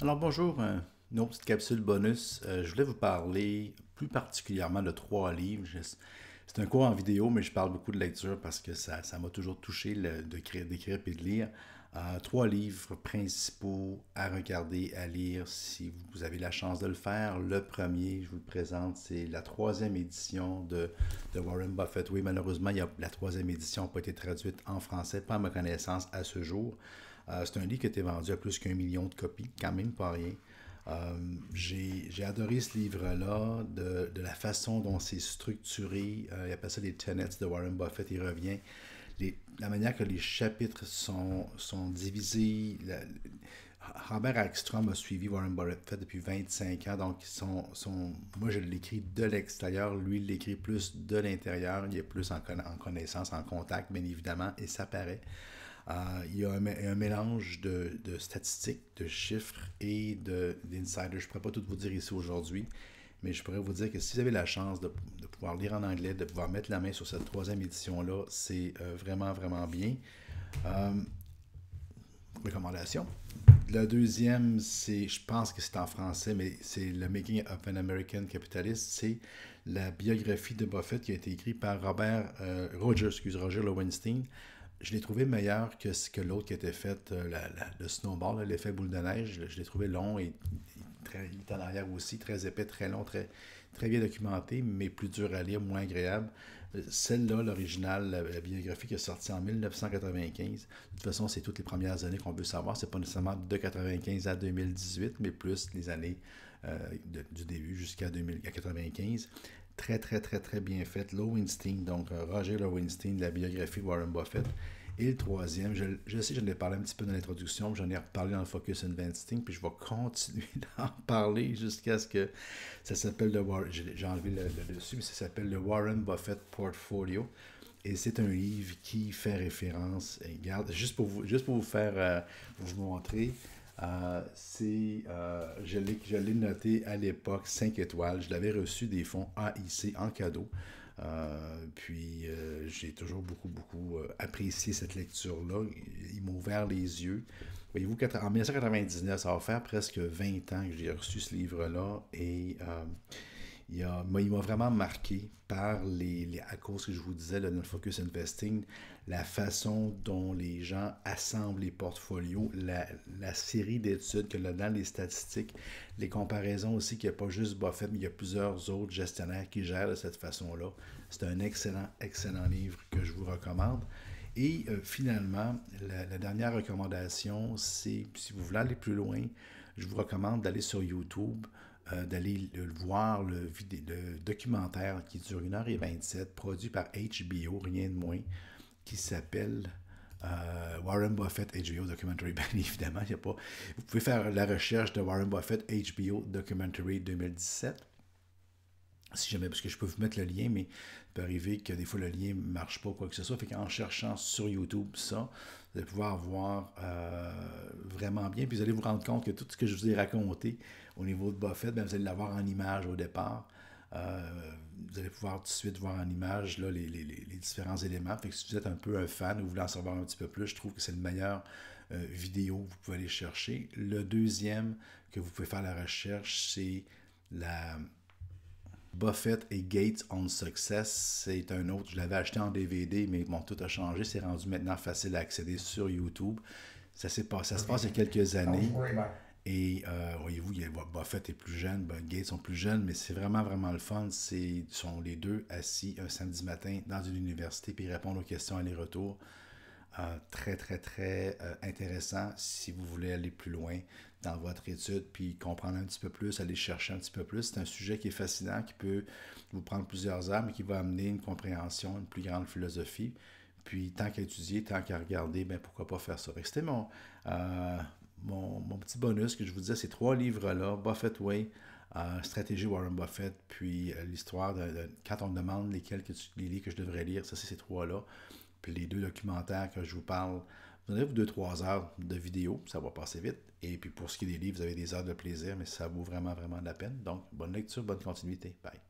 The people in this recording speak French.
Alors bonjour, une autre petite capsule bonus. Je voulais vous parler plus particulièrement de trois livres. C'est un cours en vidéo, mais je parle beaucoup de lecture parce que ça m'a toujours touché d'écrire et de lire. Trois livres principaux à regarder, à lire si vous avez la chance de le faire. Le premier, je vous le présente, c'est la troisième édition de Warren Buffett. Oui, malheureusement, la troisième édition n'a pas été traduite en français, pas à ma connaissance à ce jour. C'est un livre qui a été vendu à plus d'1 million de copies, quand même pas rien. Euh, j'ai adoré ce livre-là, de la façon dont c'est structuré. Il appelle ça les tenets de Warren Buffett. Il revient. La manière que les chapitres sont divisés. Robert Hagstrom a suivi Warren Buffett depuis 25 ans, donc moi je l'écris de l'extérieur, lui il l'écrit plus de l'intérieur, il est plus en connaissance, en contact, bien évidemment, et ça paraît. Il y a un mélange de statistiques, de chiffres et d'insiders. Je ne pourrais pas tout vous dire ici aujourd'hui, mais je pourrais vous dire que si vous avez la chance de pouvoir lire en anglais, de pouvoir mettre la main sur cette troisième édition-là, c'est vraiment, vraiment bien. Euh, Recommandation. La deuxième, je pense que c'est en français, mais c'est le Making of an American Capitalist. C'est la biographie de Buffett qui a été écrite par Roger Lowenstein. Je l'ai trouvé meilleur que l'autre qui était fait, le snowball, l'effet boule de neige. Je l'ai trouvé long et très, il est en arrière aussi, très épais, très long, très bien documenté, mais plus dur à lire, moins agréable. Celle-là, l'original, la biographie qui est sortie en 1995. De toute façon, c'est toutes les premières années qu'on veut savoir. C'est pas nécessairement de 1995 à 2018, mais plus les années du début jusqu'à 1995. Très, très, très, très bien faite. Lowenstein, donc Roger Lowenstein, la biographie de Warren Buffett. Et le troisième, je sais, j'en ai parlé un petit peu dans l'introduction, j'en ai reparlé dans le Focus Investing, puis je vais continuer d'en parler jusqu'à ce que ça s'appelle j'ai enlevé le dessus, mais ça s'appelle le Warren Buffett Portfolio. Et c'est un livre qui fait référence, et regarde, juste pour vous faire, vous montrer, je l'ai noté à l'époque 5 étoiles. Je l'avais reçu des fonds AIC en cadeau. J'ai toujours beaucoup, beaucoup apprécié cette lecture-là. Il m'a ouvert les yeux. Voyez-vous, en 1999, ça va faire presque 20 ans que j'ai reçu ce livre-là et il m'a vraiment marqué par à cause que je vous disais là, dans le Focus Investing, la façon dont les gens assemblent les portfolios, la série d'études que là-dedans, les statistiques, les comparaisons aussi, qu'il n'y a pas juste Buffett, mais il y a plusieurs autres gestionnaires qui gèrent de cette façon-là. C'est un excellent, excellent livre que je vous recommande. Et finalement, la dernière recommandation, c'est si vous voulez aller plus loin, je vous recommande d'aller sur YouTube, d'aller voir le documentaire qui dure 1h27, produit par HBO, rien de moins, qui s'appelle Warren Buffett HBO Documentary. Bien évidemment, il y a pas. Vous pouvez faire la recherche de Warren Buffett HBO Documentary 2017 si jamais, parce que je peux vous mettre le lien, mais il peut arriver que des fois le lien ne marche pas ou quoi que ce soit. Fait qu'en cherchant sur YouTube ça, vous allez pouvoir voir vraiment bien. Puis vous allez vous rendre compte que tout ce que je vous ai raconté au niveau de Buffett, bien, vous allez l'avoir en image au départ. Vous allez pouvoir tout de suite voir en image là, les différents éléments. Fait que si vous êtes un peu un fan ou vous voulez en savoir un petit peu plus, je trouve que c'est le meilleur vidéo que vous pouvez aller chercher. Le deuxième que vous pouvez faire la recherche, c'est la Buffett et Gates on Success, c'est un autre. Je l'avais acheté en DVD, mais bon, tout a changé. C'est rendu maintenant facile à accéder sur YouTube. Ça se passe il y a quelques années. Et voyez-vous, Buffett est plus jeune, Gates sont plus jeunes, mais c'est vraiment, vraiment le fun. Ils sont les deux assis un samedi matin dans une université, puis ils répondent aux questions aller-retour. Très, très, très intéressant si vous voulez aller plus loin dans votre étude, puis comprendre un petit peu plus, aller chercher un petit peu plus. C'est un sujet qui est fascinant, qui peut vous prendre plusieurs heures, mais qui va amener une compréhension, une plus grande philosophie. Puis tant qu'à étudier, tant qu'à regarder, ben pourquoi pas faire ça. C'était mon petit bonus que je vous disais, ces trois livres-là, Buffett Way, Stratégie Warren Buffett, puis l'histoire quand on me demande les livres que je devrais lire, ça c'est ces trois-là. Puis les deux documentaires que je vous parle, vous en avez 2-3 heures de vidéo, ça va passer vite. Et puis pour ce qui est des livres, vous avez des heures de plaisir, mais ça vaut vraiment, vraiment la peine. Donc, bonne lecture, bonne continuité. Bye.